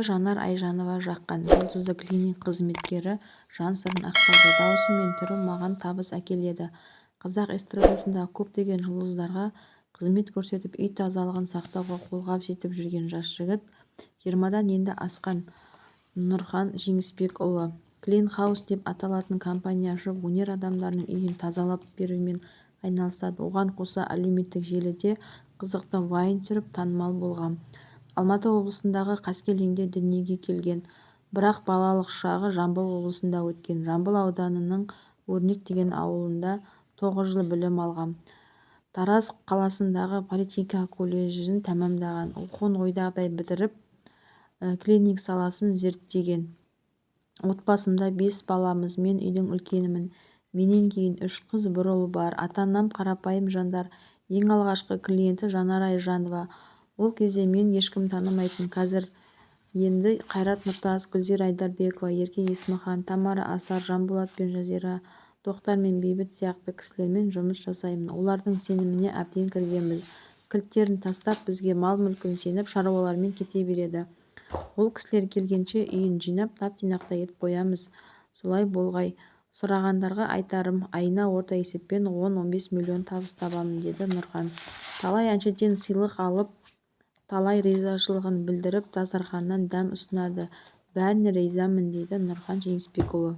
жанар айжанова жаққан. жұлдызды клининг қызметкері жан сырын ақтарды. дауысы мен түрі маған табыс әкеледі. қазақ эстрадасындағы көптеген жұлдыздарға қызмет көрсетіп, үй тазалығын сақтауға қолғабыс етіп жүрген жас жігіт 20-дан енді асқан Нұрхан Жеңісбекұлы. Клин хаус деп аталатын компания ашып, өнер адамдарының үйін тазалап берумен айналысады. оған қоса әлеуметтік желіде қызықты вайн түсіріп танымал болған. Алматы облысындағы Қаскелеңде дүниеге келген, бірақ балалық шағы Жамбыл облысында өткен. Жамбыл ауданының Өрнек деген ауылында 9 жыл білім алған. Тараз қаласындағы политехника колледжін тәмамдаған. оқуын ойдағыдай бітіріп, клининг саласын зерттеген. Отбасымда 5 баламыз, мен үйдің үлкенімін. Менен кейін 3 қыз, 1 ұл бар. Ата-анам қарапайым жандар. Ең алғашқы клиенті Жанар Айжанова. Ол кезде мен ешкім танымайтын. Қазір енді Қайрат Нұртас, Гүлзира Айдарбекова, Ерке Есмахан, Тамара Асар, Жанболат пен Жазира, Тоқтар мен Бейбіт сияқты кісілермен жұмыс жасаймын. Олардың сеніміне әбден кіргенбіз. Кілттерін тастап, бізге мал-мүлкін сеніп, шаруалармен кете береді. Ол кісілер келгенше үйін жинап, тап-тұйнақтай етіп қоямыз. Солай болғай. Сұрағандарға айтарым, айына орта есеппен 10-15 миллион табыс табамын, деді Нұрхан. Талай әншіден сыйлық алып, талай ризашылығын білдіріп, дастарханнан дәм ұсынады. Бәріне ризамын, дейді Нұрхан Жеңісбекұлы.